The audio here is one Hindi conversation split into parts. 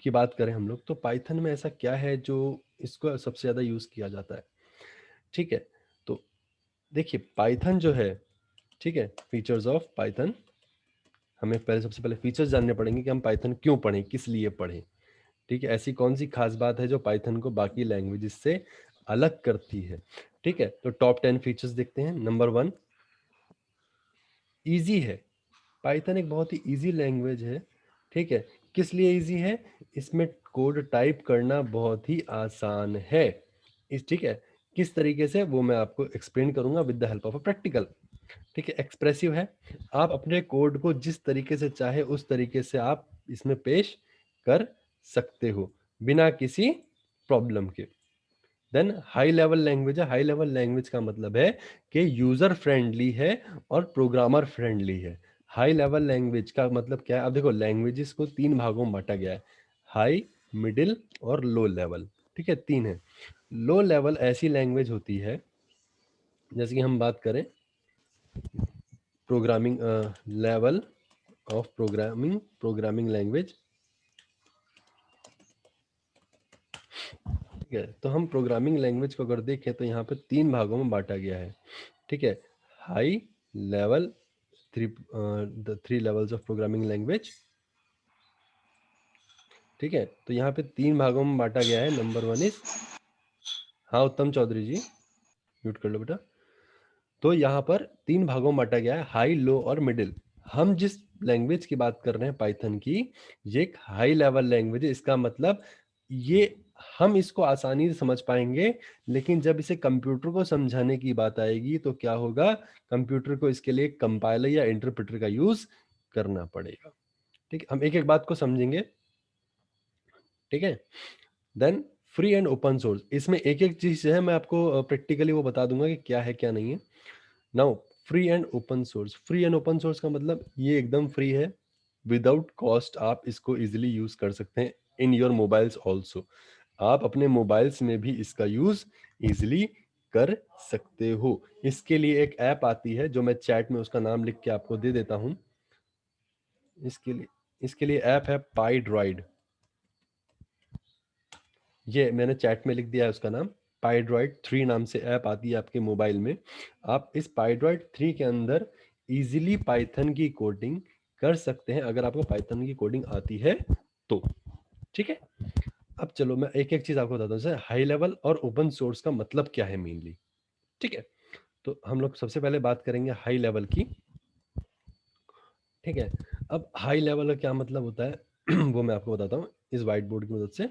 की बात करें हम लोग, तो पाइथन में ऐसा क्या है जो इसको सबसे ज़्यादा यूज़ किया जाता है? ठीक है, तो देखिए पाइथन जो है, ठीक है, फीचर्स ऑफ पाइथन, हमें पहले सबसे पहले फीचर्स जानने पड़ेंगे कि हम पाइथन क्यों पढ़ें, किस लिए पढ़ें। ठीक है, ऐसी कौन सी खास बात है जो पाइथन को बाकी लैंग्वेजेस से अलग करती है। ठीक है, तो टॉप 10 फीचर्स देखते हैं। नंबर 1, ईजी है। पाइथन एक बहुत ही ईजी लैंग्वेज है। ठीक है, किस लिए ईजी है? इसमें कोड टाइप करना बहुत ही आसान है। ठीक है, किस तरीके से वो मैं आपको एक्सप्लेन करूंगा with the help of a practical. ठीक है, एक्सप्रेसिव है। आप अपने कोड को जिस तरीके से चाहे उस तरीके से आप इसमें पेश कर सकते हो बिना किसी प्रॉब्लम के। देन हाई लेवल लैंग्वेज है। हाई लेवल लैंग्वेज का मतलब है कि यूजर फ्रेंडली है और प्रोग्रामर फ्रेंडली है। हाई लेवल लैंग्वेज का मतलब क्या है? अब देखो लैंग्वेजेस को 3 भागों में बांटा गया है, हाई, मिडिल और लो लेवल। ठीक है, 3 है। लो लेवल ऐसी लैंग्वेज होती है, जैसे कि हम बात करें programming level of programming language. ठीक है, तो हम प्रोग्रामिंग लैंग्वेज को अगर देखें तो यहाँ पे 3 भागों में बांटा गया है। ठीक है, high level, the 3 levels of programming language. ठीक है, तो यहाँ पे 3 भागों में बांटा गया है। नंबर 1 इज, हाँ उत्तम चौधरी जी म्यूट कर लो बेटा। तो यहाँ पर 3 भागों में बांटा गया है, हाई, लो और मिडिल। हम जिस लैंग्वेज की बात कर रहे हैं पाइथन की, ये एक हाई लेवल लैंग्वेज है। इसका मतलब ये हम इसको आसानी से समझ पाएंगे, लेकिन जब इसे कंप्यूटर को समझाने की बात आएगी तो क्या होगा? कंप्यूटर को इसके लिए कंपाइलर या इंटरप्रेटर का यूज करना पड़ेगा। ठीक है, हम एक एक बात को समझेंगे। ठीक है, then free and open source. इसमें एक एक चीज है, मैं आपको प्रैक्टिकली वो बता दूंगा कि क्या है क्या नहीं है। Now free and open source. Free and open source का मतलब ये एकदम फ्री है, विदाउट कॉस्ट आप इसको इजीली यूज कर सकते हैं इन योर मोबाइल्स ऑल्सो। आप अपने मोबाइल्स में भी इसका यूज इजीली कर सकते हो। इसके लिए एक ऐप आती है जो मैं चैट में उसका नाम लिख के आपको दे देता हूं। इसके लिए ऐप है पाइड्रॉइड। ये मैंने चैट में लिख दिया है उसका नाम। पाइड्रॉइड 3 नाम से ऐप आती है आपके मोबाइल में। आप इस पाइड्रॉइड 3 के अंदर इजीली पाइथन की कोडिंग कर सकते हैं, अगर आपको पाइथन की कोडिंग आती है तो। ठीक है, अब चलो मैं एक एक चीज आपको बताता हूँ, जैसे हाई लेवल और ओपन सोर्स का मतलब क्या है मेनली। ठीक है, तो हम लोग सबसे पहले बात करेंगे हाई लेवल की। ठीक है, अब हाई लेवल का क्या मतलब होता है वो मैं आपको बताता हूँ इस व्हाइट बोर्ड की मदद से।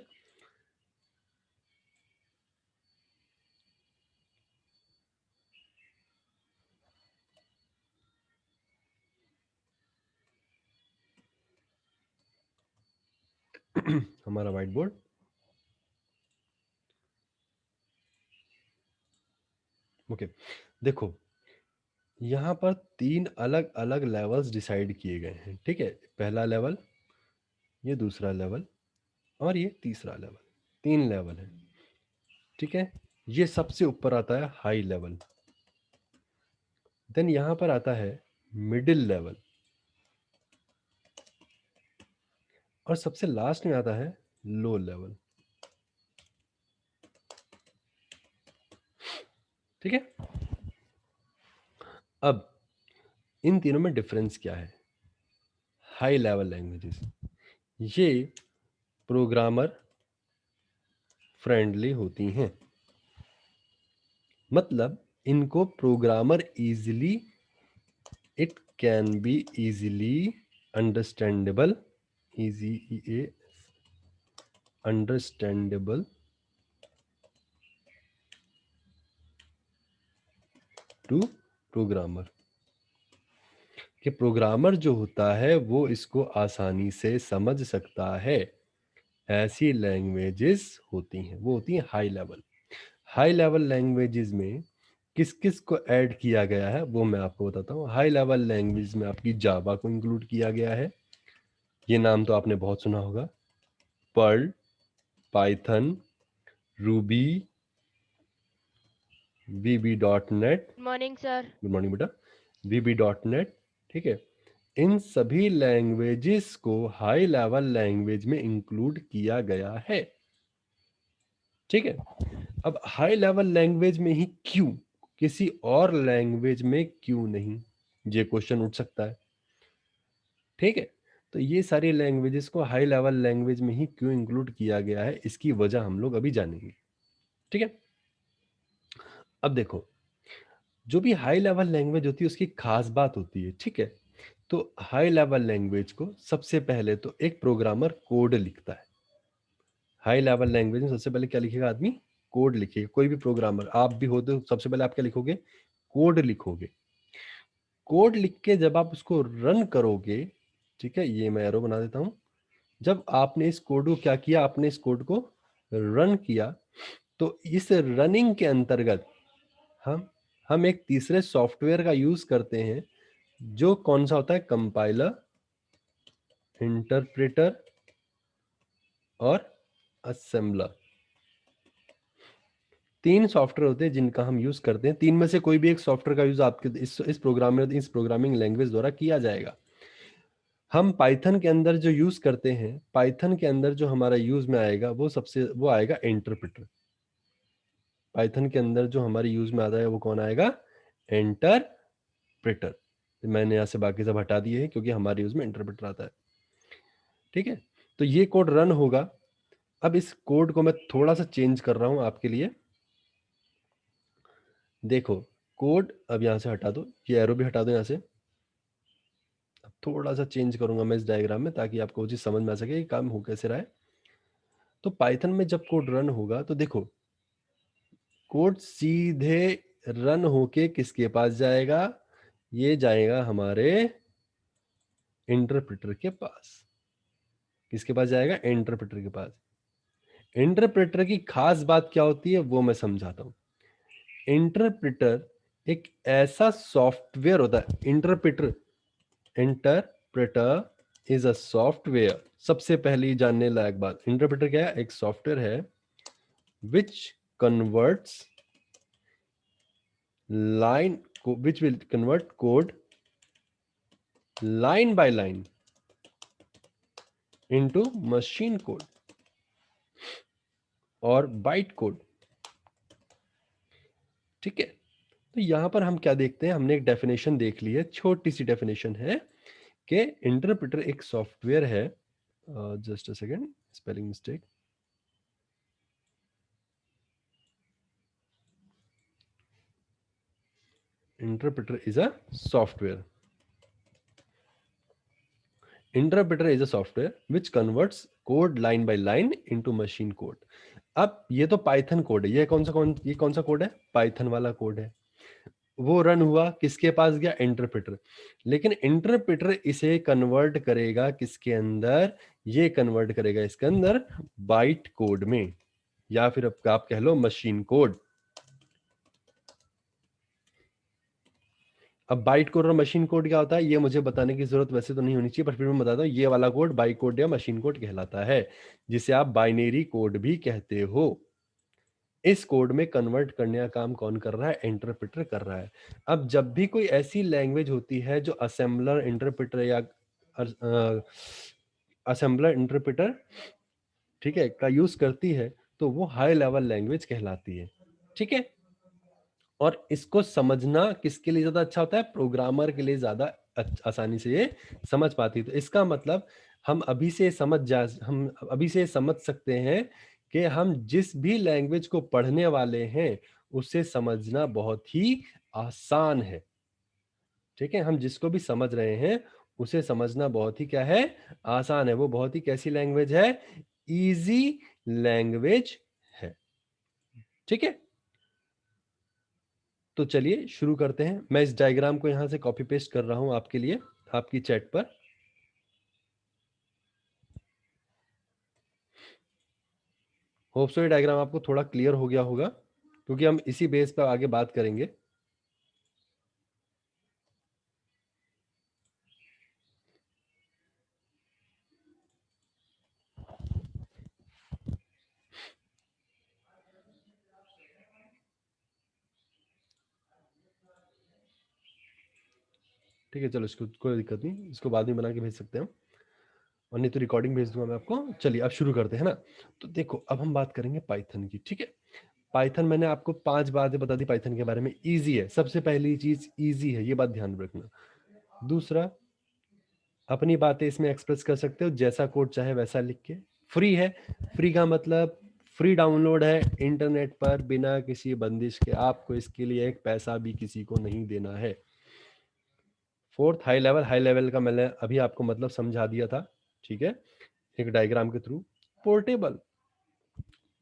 हमारा व्हाइट बोर्ड, ओके। देखो यहाँ पर 3 अलग अलग लेवल्स डिसाइड किए गए हैं। ठीक है, पहला लेवल, ये दूसरा लेवल और ये तीसरा लेवल। 3 लेवल है। ठीक है, ये सबसे ऊपर आता है हाई लेवल। देन यहाँ पर आता है मिडिल लेवल और सबसे लास्ट में आता है लो लेवल। ठीक है, अब इन तीनों में डिफरेंस क्या है? हाई लेवल लैंग्वेजेस ये प्रोग्रामर फ्रेंडली होती हैं, मतलब इनको programmer easily, it can be easily understandable, easy understandable to programmer. कि प्रोग्रामर जो होता है वो इसको आसानी से समझ सकता है। ऐसी लैंग्वेजेस होती हैं, वो होती हैं high level. High level languages में किस किस को ऐड किया गया है वो मैं आपको बताता हूँ। हाई लेवल लैंग्वेज में आपकी जावा को इंक्लूड किया गया है, ये नाम तो आपने बहुत सुना होगा। Perl, Python, Ruby, VB.NET, morning sir. Good morning बेटा, VB.NET। ठीक है, इन सभी लैंग्वेजेस को हाई लेवल लैंग्वेज में इंक्लूड किया गया है। ठीक है, अब हाई लेवल लैंग्वेज में ही क्यों, किसी और लैंग्वेज में क्यों नहीं, ये क्वेश्चन उठ सकता है। ठीक है, तो ये सारी लैंग्वेजेस को हाई लेवल लैंग्वेज में ही क्यों इंक्लूड किया गया है, इसकी वजह हम लोग अभी जानेंगे। ठीक है, अब देखो, जो भी हाई लेवल लैंग्वेज होती है उसकी खास बात होती है। ठीक है, तो हाई लेवल लैंग्वेज को सबसे पहले तो एक प्रोग्रामर कोड लिखता है। हाई लेवल लैंग्वेज में सबसे पहले क्या लिखेगा आदमी, कोड लिखेगा। कोई भी प्रोग्रामर, आप भी हो तो सबसे पहले आप क्या लिखोगे, कोड लिखोगे। कोड लिख के जब आप उसको रन करोगे, ठीक है, ये मैं एरो बना देता हूं। जब आपने इस कोड को क्या किया, आपने इस कोड को रन किया, तो इस रनिंग के अंतर्गत हम एक तीसरे सॉफ्टवेयर का यूज करते हैं, जो कौन सा होता है, कंपाइलर, इंटरप्रेटर और असेंबलर। तीन सॉफ्टवेयर होते हैं जिनका हम यूज करते हैं। तीन में से कोई भी एक सॉफ्टवेयर का यूज आपके इस प्रोग्रामिंग लैंग्वेज द्वारा किया जाएगा। हम पाइथन के अंदर जो यूज करते हैं, पाइथन के अंदर जो हमारा यूज में आएगा वो आएगा इंटरप्रेटर। पाइथन के अंदर जो हमारे यूज में आता है वो कौन आएगा, इंटरप्रेटर। मैंने यहाँ से बाकी सब हटा दिए हैं क्योंकि हमारे यूज में इंटरप्रेटर आता है। ठीक है, तो ये कोड रन होगा। अब इस कोड को मैं थोड़ा सा चेंज कर रहा हूं आपके लिए। देखो, कोड अब यहां से हटा दो, ये एरो भी हटा दो यहां से। अब थोड़ा सा चेंज करूंगा मैं इस डायग्राम में, ताकि आपको वो चीज समझ में आ सके कि काम हो कैसे रहा है। तो पाइथन में जब कोड रन होगा तो देखो, कोड सीधे रन होके किसके पास जाएगा, ये जाएगा हमारे इंटरप्रेटर के पास। किसके पास जाएगा, इंटरप्रेटर के पास। इंटरप्रेटर की खास बात क्या होती है वो मैं समझाता हूं। इंटरप्रेटर एक ऐसा सॉफ्टवेयर होता है, इंटरप्रेटर इज अ सॉफ्टवेयर। सबसे पहली जानने लायक बात, इंटरप्रेटर क्या है, एक सॉफ्टवेयर है which converts which will convert code line by line into machine code और बाइट कोड। ठीक है, तो यहां पर हम क्या देखते हैं, हमने एक डेफिनेशन देख ली है, छोटी सी डेफिनेशन है कि इंटरप्रेटर एक सॉफ्टवेयर है। Just a second, spelling mistake. Interpreter is a software, interpreter is a software which converts code line by line into machine code. अब ये तो पाइथन कोड है, ये कौन सा कोड है, पाइथन वाला कोड है। वो रन हुआ, किसके पास गया, इंटरप्रेटर। लेकिन इंटरप्रेटर इसे कन्वर्ट करेगा किसके अंदर, ये कन्वर्ट करेगा इसके अंदर बाइट कोड में, या फिर अब आप कह लो मशीन कोड। अब बाइट कोड और मशीन कोड क्या होता है, ये मुझे बताने की जरूरत वैसे तो नहीं होनी चाहिए, पर फिर मैं बताता हूँ। ये वाला कोड बाइट कोड या मशीन कोड कहलाता है, जिसे आप बाइनरी कोड भी कहते हो। इस कोड में कन्वर्ट करने का काम कौन कर रहा है, इंटरप्रेटर कर रहा है। अब जब भी कोई ऐसी लैंग्वेज होती है जो असेंबलर इंटरप्रेटर या असेंबलर इंटरप्रेटर, ठीक है, का यूज करती है, तो वो हाई लेवल लैंग्वेज कहलाती है। ठीक है, और इसको समझना किसके लिए ज्यादा अच्छा होता है, प्रोग्रामर के लिए ज्यादा आसानी से ये समझ पाती है। तो इसका मतलब हम अभी से समझ सकते हैं कि हम जिस भी लैंग्वेज को पढ़ने वाले हैं उसे समझना बहुत ही आसान है। ठीक है, हम जिसको भी समझ रहे हैं उसे समझना बहुत ही क्या है, आसान है। वो बहुत ही कैसी लैंग्वेज है, इजी लैंग्वेज है। ठीक है, तो चलिए शुरू करते हैं। मैं इस डायग्राम को यहां से कॉपी पेस्ट कर रहा हूं आपके लिए, आपकी चैट पर। होप सो ये डायग्राम आपको थोड़ा क्लियर हो गया होगा, क्योंकि हम इसी बेस पर आगे बात करेंगे। ठीक है, चलो इसको कोई दिक्कत नहीं, इसको बाद में बना के भेज सकते हैं हम, और नहीं तो रिकॉर्डिंग भेज दूंगा मैं आपको। चलिए अब शुरू करते हैं ना। तो देखो अब हम बात करेंगे पाइथन की, ठीक है। पाइथन मैंने आपको 5 बातें बता दी पाइथन के बारे में। इजी है, सबसे पहली चीज इजी है, ये बात ध्यान रखना। दूसरा, अपनी बातें इसमें एक्सप्रेस कर सकते हो, जैसा कोड चाहे वैसा लिख के। फ्री है, फ्री का मतलब फ्री डाउनलोड है इंटरनेट पर बिना किसी बंदिश के, आपको इसके लिए एक पैसा भी किसी को नहीं देना है। Fourth, high level. High level का मैंने अभी आपको मतलब समझा दिया था, ठीक है, एक डायग्राम के थ्रू। पोर्टेबल,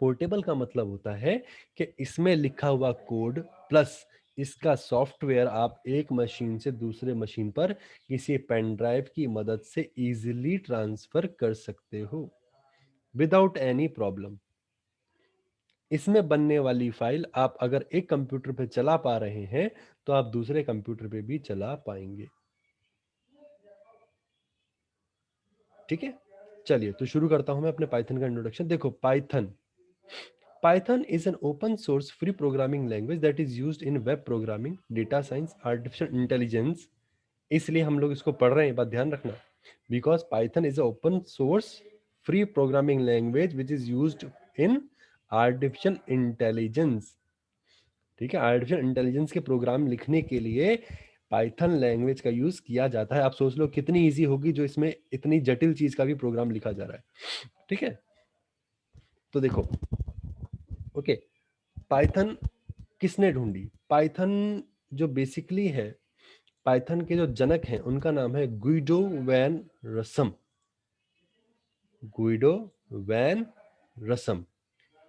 पोर्टेबल का मतलब होता है कि इसमें लिखा हुआ कोड प्लस इसका सॉफ्टवेयर आप एक मशीन से दूसरे मशीन पर किसी पेन ड्राइव की मदद से इजीली ट्रांसफर कर सकते हो विदाउट एनी प्रॉब्लम। इसमें बनने वाली फाइल आप अगर एक कंप्यूटर पे चला पा रहे हैं तो आप दूसरे कंप्यूटर पे भी चला पाएंगे, ठीक है। चलिए तो शुरू करता हूं मैं अपने पाइथन का इंट्रोडक्शन। देखो Python, Python is an open source free programming language that is used in web programming, data science, artificial intelligence. इसलिए हम लोग इसको पढ़ रहे हैं, बात ध्यान रखना। Because Python is an open source free programming language which is used in artificial intelligence. ठीक है, आर्टिफिशियल इंटेलिजेंस के प्रोग्राम लिखने के लिए पाइथन लैंग्वेज का यूज किया जाता है। आप सोच लो कितनी इजी होगी जो इसमें इतनी जटिल चीज का भी प्रोग्राम लिखा जा रहा है, ठीक है। तो देखो, ओके, पाइथन किसने ढूंढी? पाइथन जो बेसिकली है, पाइथन के जो जनक हैं उनका नाम है गुइडो वैन रसम। गुइडो वैन रसम,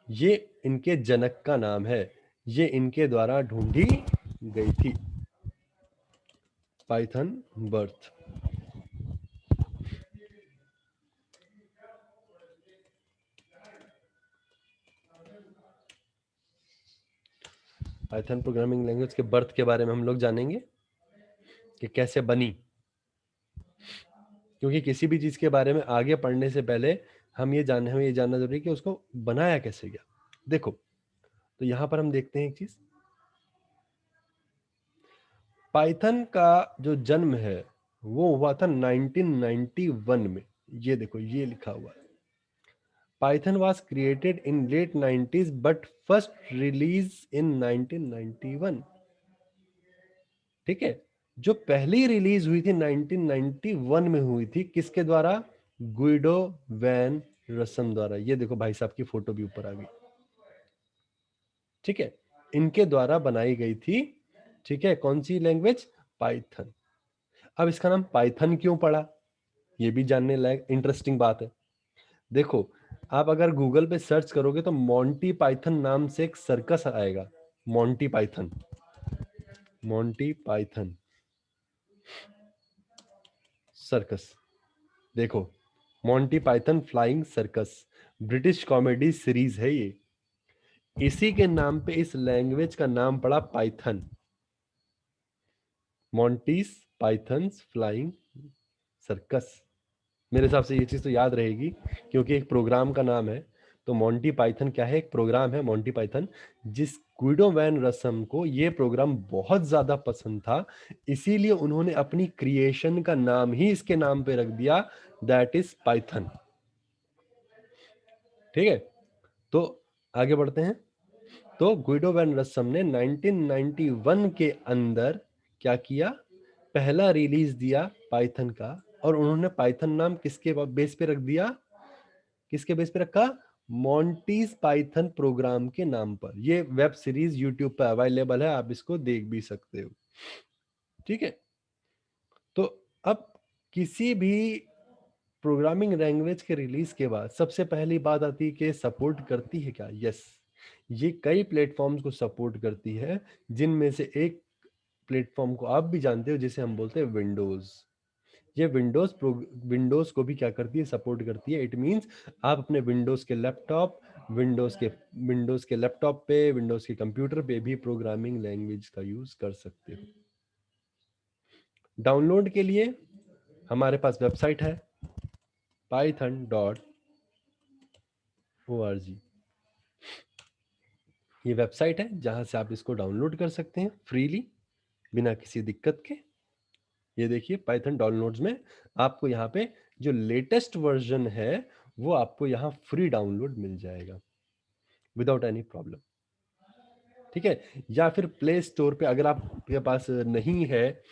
ये इनके जनक का नाम है। ये इनके द्वारा ढूंढी गई थी Python birth. Python programming language के बर्थ के बारे में हम लोग जानेंगे कि कैसे बनी, क्योंकि किसी भी चीज के बारे में आगे पढ़ने से पहले हमें ये जानना जरूरी है कि उसको बनाया कैसे गया। देखो, तो यहां पर हम देखते हैं एक चीज, पाइथन का जो जन्म है वो हुआ था 1991 में। ये देखो ये लिखा हुआ है, Python was created in late 90s but first release in 1991। ठीक है, जो पहली रिलीज हुई थी 1991 में हुई थी, किसके द्वारा? गुइडो वैन रसम द्वारा। ये देखो भाई साहब की फोटो भी ऊपर आ गई, ठीक है, इनके द्वारा बनाई गई थी। ठीक है, कौन सी लैंग्वेज? पाइथन। अब इसका नाम पाइथन क्यों पड़ा, ये भी जानने लायक इंटरेस्टिंग बात है। देखो, आप अगर गूगल पे सर्च करोगे तो मोंटी पाइथन नाम से एक सर्कस आएगा। Monty Python, Monty Python circus. देखो, Monty Python flying circus British comedy series है ये। इसी के नाम पे इस लैंग्वेज का नाम पड़ा Python. Monty's Python's flying circus. मेरे हिसाब से ये चीज तो याद रहेगी, क्योंकि एक प्रोग्राम का नाम है। तो मोंटी पाइथन क्या है? एक प्रोग्राम है मोंटी पाइथन, जिस गुइडो वैन रसम को ये प्रोग्राम बहुत ज्यादा पसंद था, इसीलिए उन्होंने अपनी क्रिएशन का नाम ही इसके नाम पे रख दिया, दैट इज पाइथन। ठीक है, तो आगे बढ़ते हैं। तो गुइडो वैन रसम ने 1991 के अंदर क्या किया? पहला रिलीज दिया पाइथन का, और उन्होंने पाइथन नाम किसके बेस पे रख दिया? किसके बेस पे रखा? मोंटीज पाइथन प्रोग्राम के नाम पर। ये वेब सीरीज यूट्यूब पर अवेलेबल है, आप इसको देख भी सकते हो। ठीक है, तो अब किसी भी प्रोग्रामिंग लैंग्वेज के रिलीज के बाद सबसे पहली बात आती है कि सपोर्ट करती है क्या? यस, ये कई प्लेटफॉर्म्स को सपोर्ट करती है, जिनमें से एक प्लेटफॉर्म को आप भी जानते हो जिसे हम बोलते हैं विंडोज। ये विंडोज को भी क्या करती है? सपोर्ट करती है। इट मींस आप अपने विंडोज के लैपटॉप, विंडोज के लैपटॉप पे, विंडोज के कंप्यूटर पे भी प्रोग्रामिंग लैंग्वेज का यूज कर सकते हो। डाउनलोड के लिए हमारे पास वेबसाइट है python.org। ये वेबसाइट है जहां से आप इसको डाउनलोड कर सकते हैं फ्रीली, बिना किसी दिक्कत के। ये देखिए पाइथन डाउनलोड्स में आपको यहाँ पे जो लेटेस्ट वर्जन है वो आपको यहाँ फ्री डाउनलोड मिल जाएगा विदाउट एनी प्रॉब्लम। ठीक है, या फिर प्ले स्टोर पे अगर आपके पास नहीं है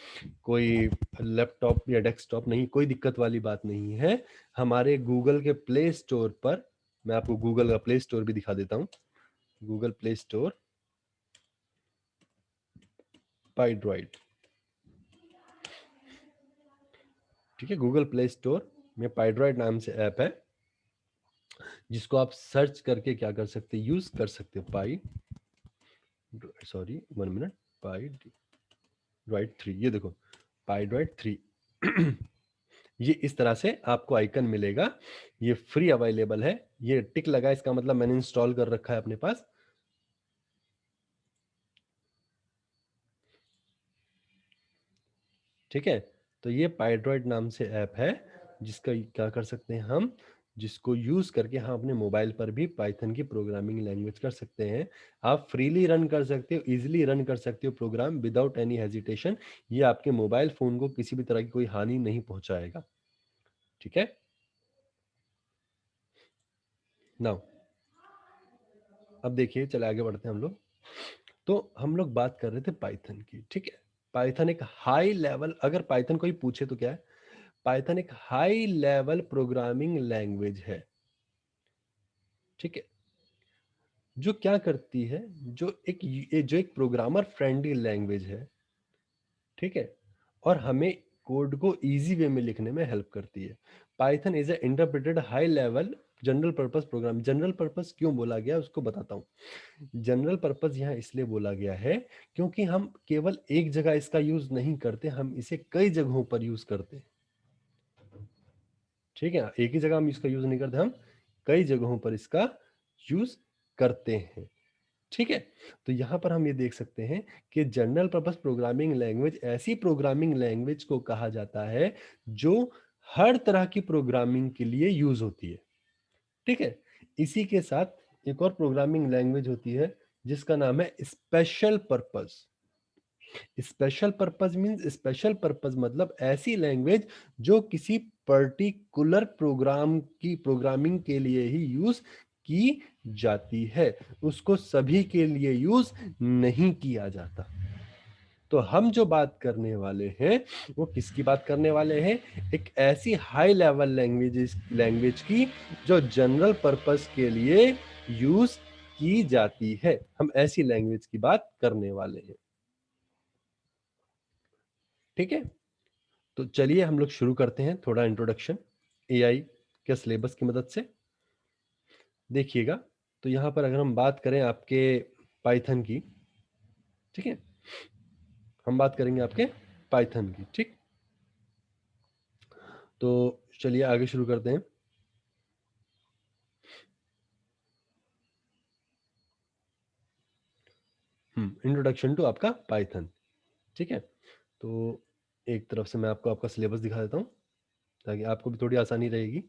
कोई लैपटॉप या डेस्कटॉप, नहीं कोई दिक्कत वाली बात नहीं है, हमारे गूगल के प्ले स्टोर पर, मैं आपको गूगल का प्ले स्टोर भी दिखा देता हूँ। गूगल प्ले स्टोर पाइड्रॉइड, ठीक है, गूगल प्ले स्टोर में पाइड्रॉइड नाम से ऐप है जिसको आप सर्च करके क्या कर सकते, यूज कर सकते हो। पाई, सॉरी 1 मिनट, पाइड्रॉइड 3, ये देखो पाइड्रॉइड 3 ये इस तरह से आपको आइकन मिलेगा, ये फ्री अवेलेबल है, ये टिक लगा इसका मतलब मैंने इंस्टॉल कर रखा है अपने पास। ठीक है, तो ये पाइड्रॉइड नाम से ऐप है जिसका क्या कर सकते हैं हम, जिसको यूज करके हम अपने मोबाइल पर भी पाइथन की प्रोग्रामिंग लैंग्वेज कर सकते हैं। आप फ्रीली रन कर सकते हो, इजीली रन कर सकते हो प्रोग्राम विदाउट एनी हेजिटेशन। ये आपके मोबाइल फोन को किसी भी तरह की कोई हानि नहीं पहुंचाएगा। ठीक है, नाउ अब देखिए, चले आगे बढ़ते हैं हम लोग। तो हम लोग बात कर रहे थे पाइथन की। ठीक है, पाइथन एक हाई लेवल, अगर पाइथन कोई पूछे तो क्या है, पाइथन एक हाई लेवल प्रोग्रामिंग लैंग्वेज है। ठीक है, जो क्या करती है, जो एक प्रोग्रामर फ्रेंडली लैंग्वेज है। ठीक है, और हमें कोड को इजी वे में लिखने में हेल्प करती है। Python is a interpreted high level general purpose program. General purpose क्यों बोला गया उसको बताता हूँ। जनरल पर्पस यहाँ इसलिए बोला गया है क्योंकि हम केवल एक जगह इसका यूज नहीं करते, हम इसे कई जगहों पर यूज करते हैं। ठीक है, एक ही जगह हम इसका यूज नहीं करते, हम कई जगहों पर इसका यूज करते हैं। ठीक है, तो यहां पर हम ये देख सकते हैं कि जनरल पर्पस प्रोग्रामिंग लैंग्वेज ऐसी प्रोग्रामिंग लैंग्वेज को कहा जाता है जो हर तरह की प्रोग्रामिंग के लिए यूज होती है। ठीक है, इसी के साथ एक और प्रोग्रामिंग लैंग्वेज होती है जिसका नाम है special purpose. Special purpose means, special purpose मतलब ऐसी लैंग्वेज जो किसी पर्टिकुलर प्रोग्राम की प्रोग्रामिंग के लिए ही यूज की जाती है, उसको सभी के लिए यूज नहीं किया जाता। तो हम जो बात करने वाले हैं वो किसकी बात करने वाले हैं, एक ऐसी हाई लेवल लैंग्वेज की जो जनरल पर्पस के लिए यूज की जाती है। हम ऐसी लैंग्वेज की बात करने वाले हैं। ठीक है, तो चलिए हम लोग शुरू करते हैं थोड़ा इंट्रोडक्शन एआई के सिलेबस की मदद से। देखिएगा, तो यहाँ पर अगर हम बात करें आपके पाइथन की, ठीक है, हम बात करेंगे आपके पाइथन की। ठीक, तो चलिए आगे शुरू करते हैं। इंट्रोडक्शन टू आपका पाइथन। ठीक है, तो एक तरफ से मैं आपको आपका सिलेबस दिखा देता हूँ ताकि आपको भी थोड़ी आसानी रहेगी।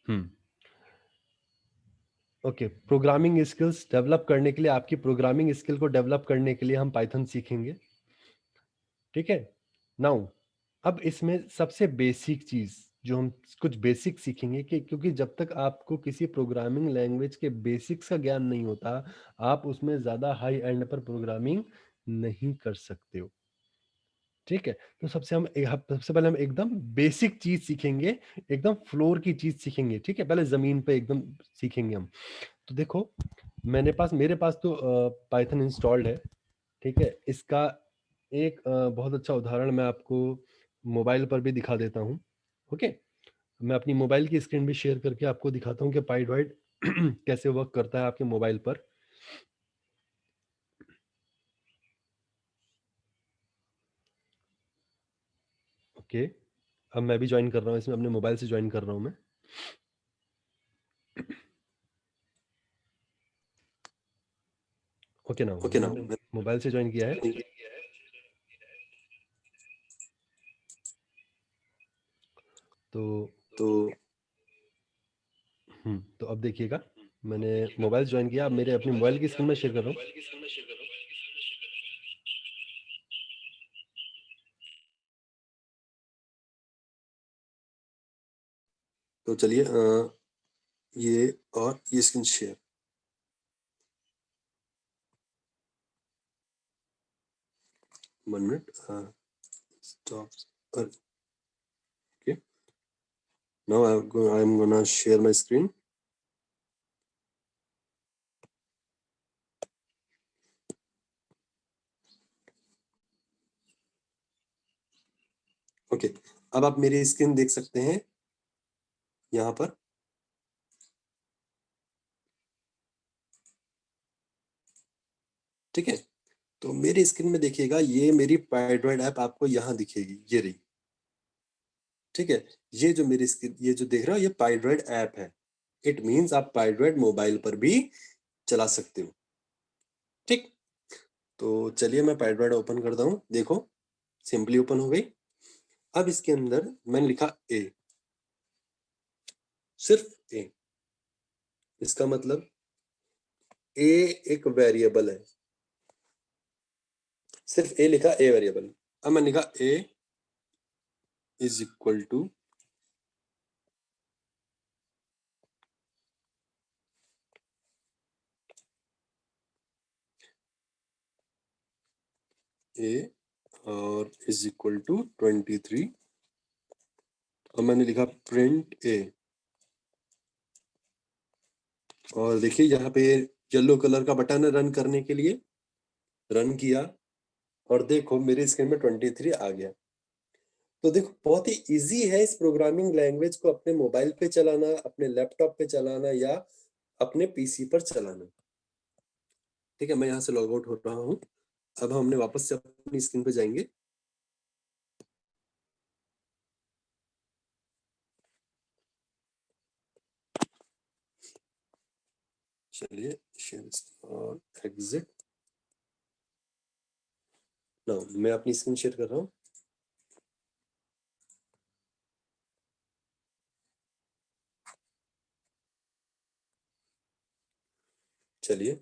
हम्म ओके, प्रोग्रामिंग स्किल्स डेवलप करने के लिए, आपकी प्रोग्रामिंग स्किल को डेवलप करने के लिए हम पाइथन सीखेंगे। ठीक है, नाउ अब इसमें सबसे बेसिक चीज जो हम कुछ बेसिक सीखेंगे कि क्योंकि जब तक आपको किसी प्रोग्रामिंग लैंग्वेज के बेसिक्स का ज्ञान नहीं होता, आप उसमें ज्यादा हाई एंड पर प्रोग्रामिंग नहीं कर सकते हो। ठीक है, तो सबसे पहले हम एकदम बेसिक चीज सीखेंगे, एकदम फ्लोर की चीज सीखेंगे। ठीक है, पहले जमीन पे एकदम सीखेंगे हम। तो देखो, मेरे पास तो पाइथन इंस्टॉल्ड है। ठीक है, इसका एक बहुत अच्छा उदाहरण मैं आपको मोबाइल पर भी दिखा देता हूँ। ओके, मैं अपनी मोबाइल की स्क्रीन भी शेयर करके आपको दिखाता हूँ कि पाइड्रॉइड कैसे वर्क करता है आपके मोबाइल पर। ओके, अब मैं भी ज्वाइन कर रहा हूँ इसमें, अपने मोबाइल से ज्वाइन कर रहा हूँ मैं। ओके, ना ओके ना, मैंने मोबाइल से ज्वाइन किया है। तो तो तो अब देखिएगा, मैंने मोबाइल ज्वाइन किया, अब मेरे अपनी मोबाइल की स्क्रीन में शेयर कर रहा हूँ। तो चलिए ये और ये screen share, one minute, stop. Okay, now I'm gonna share my screen. Okay, अब आप मेरी स्क्रीन देख सकते हैं यहाँ पर। ठीक है, तो मेरी स्क्रीन में देखिएगा, ये मेरी पाइड्रॉइड ऐप आपको यहाँ दिखेगी, ये रही। ठीक है, ये जो मेरी स्क्रीन, ये जो देख रहे हो, ये पाइड्रॉइड ऐप है। इट मीन्स आप पाइड्रॉइड मोबाइल पर भी चला सकते हो। ठीक, तो चलिए मैं पाइड्रॉइड ओपन करता हूँ। देखो सिंपली ओपन हो गई। अब इसके अंदर मैंने लिखा ए, सिर्फ ए। इसका मतलब ए एक वेरिएबल है, सिर्फ ए लिखा, ए वेरिएबल। अब मैंने लिखा ए इज इक्वल टू ए और इज इक्वल टू 23। और मैंने लिखा प्रिंट ए, और देखिए यहाँ पे येलो कलर का बटन है रन करने के लिए। रन किया और देखो मेरे स्क्रीन में 23 आ गया। तो देखो बहुत ही इजी है इस प्रोग्रामिंग लैंग्वेज को अपने मोबाइल पे चलाना, अपने लैपटॉप पे चलाना, या अपने पीसी पर चलाना। ठीक है, मैं यहाँ से लॉग आउट हो रहा हूँ। अब हमने वापस से अपनी स्क्रीन पे जाएंगे। चलिए शेयर और एग्जिट। ना मैं अपनी स्क्रीन शेयर कर रहा हूँ। चलिए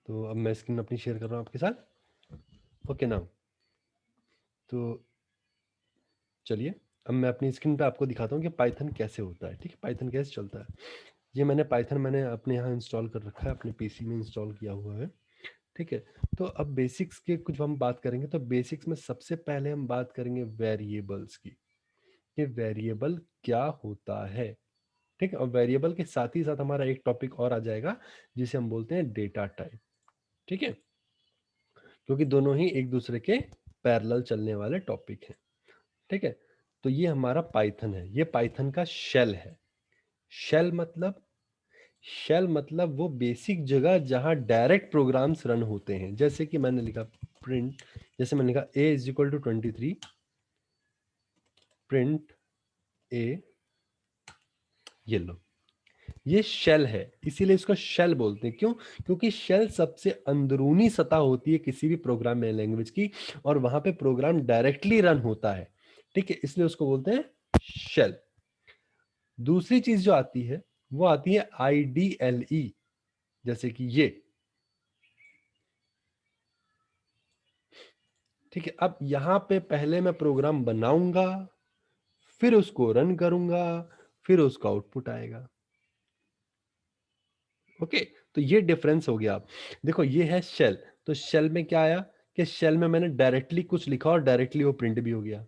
तो अब मैं स्क्रीन अपनी शेयर कर रहा हूँ आपके साथ। ओके ना, तो चलिए अब मैं अपनी स्क्रीन पे आपको दिखाता हूँ कि पाइथन कैसे होता है। ठीक है, पाइथन कैसे चलता है। ये पाइथन मैंने अपने यहाँ इंस्टॉल कर रखा है, अपने पीसी में इंस्टॉल किया हुआ है। ठीक है, तो अब बेसिक्स के कुछ हम बात करेंगे। तो बेसिक्स में सबसे पहले हम बात करेंगे वेरिएबल्स की, कि वेरिएबल क्या होता है। ठीक है, और वेरिएबल के साथ ही साथ हमारा एक टॉपिक और आ जाएगा जिसे हम बोलते हैं डेटा टाइप। ठीक है, क्योंकि दोनों ही एक दूसरे के पैरेलल चलने वाले टॉपिक हैं। ठीक है, तो ये हमारा पाइथन है, ये पाइथन का शेल है। शेल मतलब, शेल मतलब वो बेसिक जगह जहां डायरेक्ट प्रोग्राम्स रन होते हैं। जैसे कि मैंने लिखा प्रिंट, जैसे मैंने लिखा a is equal to 23, print a, ये लो, ये शेल है। इसीलिए इसको शेल बोलते हैं। क्यों? क्योंकि शेल सबसे अंदरूनी सतह होती है किसी भी प्रोग्रामिंग लैंग्वेज की, और वहां पे प्रोग्राम डायरेक्टली रन होता है। ठीक है, इसलिए उसको बोलते हैं शेल। दूसरी चीज जो आती है वो आती है IDLE, जैसे कि ये। ठीक है, अब यहां पे पहले मैं प्रोग्राम बनाऊंगा, फिर उसको रन करूंगा, फिर उसका आउटपुट आएगा। ओके, तो ये डिफरेंस हो गया। अब देखो ये है शेल। तो शेल में क्या आया कि शेल में मैंने डायरेक्टली कुछ लिखा और डायरेक्टली वो प्रिंट भी हो गया।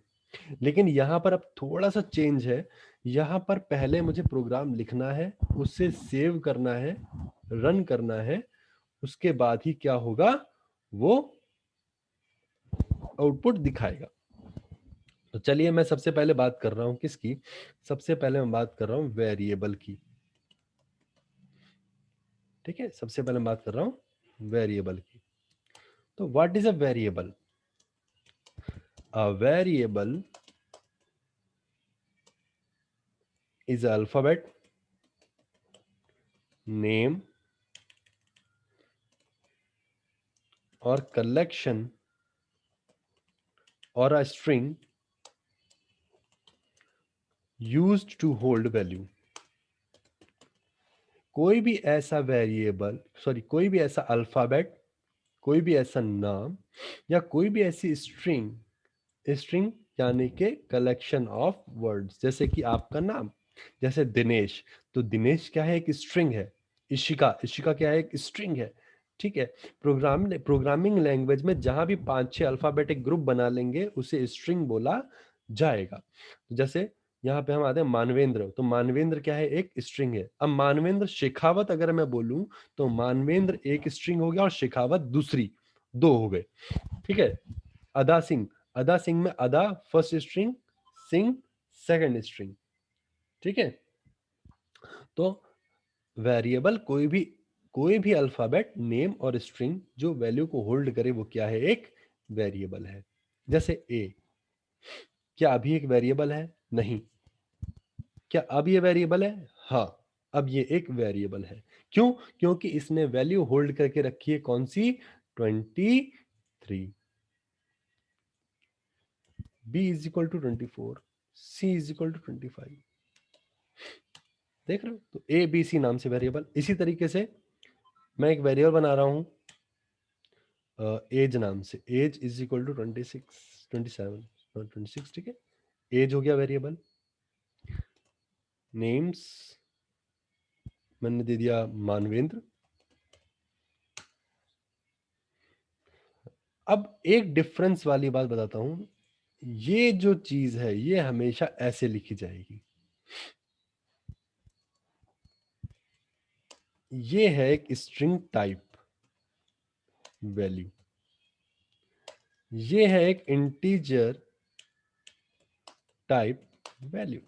लेकिन यहां पर अब थोड़ा सा चेंज है। यहां पर पहले मुझे प्रोग्राम लिखना है, उससे सेव करना है, रन करना है, उसके बाद ही क्या होगा, वो आउटपुट दिखाएगा। तो चलिए मैं सबसे पहले बात कर रहा हूं किसकी, सबसे पहले मैं बात कर रहा हूं वेरिएबल की। ठीक है, सबसे पहले मैं बात कर रहा हूं वेरिएबल की। तो what is a variable? A variable is an alphabet, name, or collection or a string used to hold value. कोई भी ऐसा वेरिएबल कोई भी ऐसा अल्फाबेट, कोई भी ऐसा नाम या कोई भी ऐसी स्ट्रिंग यानी कि कलेक्शन ऑफ वर्ड्स, जैसे कि आपका नाम, जैसे दिनेश, तो दिनेश क्या है, एक स्ट्रिंग है। इशिका क्या है, एक स्ट्रिंग है। ठीक है, प्रोग्रामिंग लैंग्वेज में जहां भी 5-6 अल्फाबेटिक ग्रुप बना लेंगे उसे स्ट्रिंग बोला जाएगा। जैसे यहाँ पे हम आते हैं मानवेंद्र, तो मानवेंद्र क्या है, एक स्ट्रिंग है। अब मानवेंद्र शेखावत अगर मैं बोलूं तो मानवेंद्र एक स्ट्रिंग हो गया और शेखावत दूसरी, दो हो गए। ठीक है, अदा सिंह में अदा first string, Singh second string. ठीक है, तो वेरिएबल कोई भी अल्फाबेट, नेम और स्ट्रिंग जो वैल्यू को होल्ड करे वो क्या है, एक वेरिएबल है। जैसे ए, क्या अभी एक वेरिएबल है? नहीं। क्या अब ये वेरिएबल है? हाँ, अब ये एक वेरिएबल है। क्यों? क्योंकि इसने वैल्यू होल्ड करके रखी है कौन सी, 23। b is equal to 24, c is equal to 25। देख रहे हो, तो ए बी सी नाम से वेरिएबल। इसी तरीके से मैं एक वेरिएबल बना रहा हूं एज नाम से, एज इज इक्वल टू 26, 27 और 26। ठीक है, एज हो गया वेरिएबल। नेम्स मैंने दे दिया मानवेंद्र। अब एक डिफरेंस वाली बात बताता हूं, ये जो चीज है ये हमेशा ऐसे लिखी जाएगी। ये है एक स्ट्रिंग टाइप वैल्यू, ये है एक इंटीजर टाइप वैल्यू।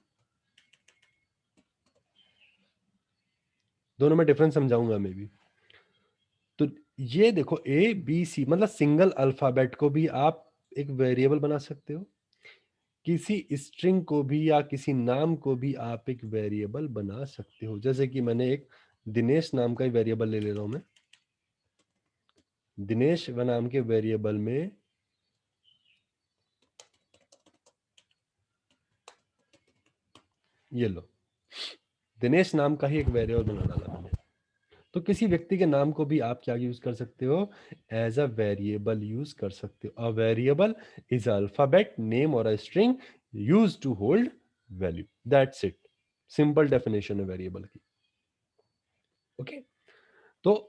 दोनों में डिफरेंस समझाऊंगा मैं भी। तो ये देखो ए बी सी मतलब सिंगल अल्फाबेट को भी आप एक वेरिएबल बना सकते हो, किसी स्ट्रिंग को भी या किसी नाम को भी आप एक वेरिएबल बना सकते हो। जैसे कि मैंने एक दिनेश नाम का वेरिएबल ले रहा हूं मैं। दिनेश नाम के वेरिएबल में ये लो, दिनेश नाम का ही एक वेरिएबल बना डाला मैंने। तो किसी व्यक्ति के नाम को भी आप क्या यूज कर सकते हो, एज अ वेरिएबल यूज कर सकते हो। A variable is alphabet, name or a string use to hold value, that's it. Simple definition है वेरिएबल की। ओके, तो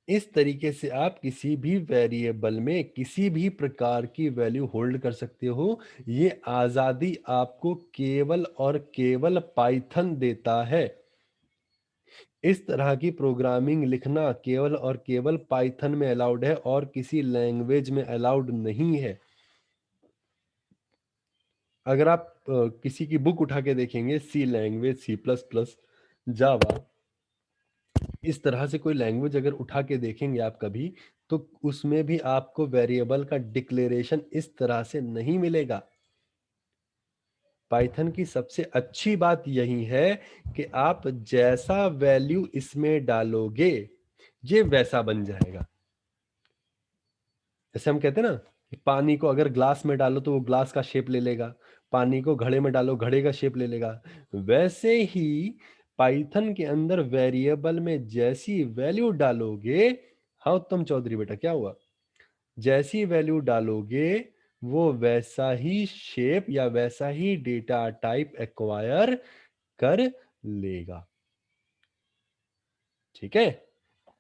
इस तरीके से आप किसी भी वेरिएबल में किसी भी प्रकार की वैल्यू होल्ड कर सकते हो। ये आजादी आपको केवल और केवल पाइथन देता है। इस तरह की प्रोग्रामिंग लिखना केवल और केवल पाइथन में अलाउड है और किसी लैंग्वेज में अलाउड नहीं है। अगर आप किसी की बुक उठा के देखेंगे, सी लैंग्वेज, सी प्लस प्लस, जावा, इस तरह से कोई लैंग्वेज अगर उठा के देखेंगे आप कभी, तो उसमें भी आपको वेरिएबल का डिक्लेरेशन इस तरह से नहीं मिलेगा। पाइथन की सबसे अच्छी बात यही है कि आप जैसा वैल्यू इसमें डालोगे ये वैसा बन जाएगा। जैसे हम कहते हैं ना कि पानी को अगर ग्लास में डालो तो वो ग्लास का शेप ले लेगा, पानी को घड़े में डालो घड़े का शेप ले लेगा। वैसे ही पाइथन के अंदर वेरिएबल में जैसी वैल्यू डालोगे, हाँ उत्तम चौधरी बेटा क्या हुआ, जैसी वैल्यू डालोगे वो वैसा ही शेप या वैसा ही डेटा टाइप एक्वायर कर लेगा। ठीक है,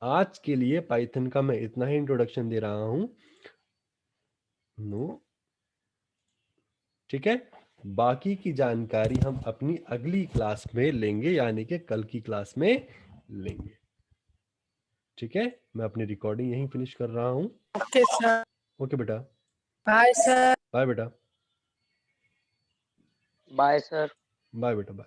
आज के लिए पाइथन का मैं इतना ही इंट्रोडक्शन दे रहा हूं। नो, ठीक है, बाकी की जानकारी हम अपनी अगली क्लास में लेंगे, यानी कि कल की क्लास में लेंगे। ठीक है, मैं अपनी रिकॉर्डिंग यहीं फिनिश कर रहा हूं। ओके सर, ओके बेटा, बाय सर। बाय बेटा, बाय सर। बाय बेटा, बाय।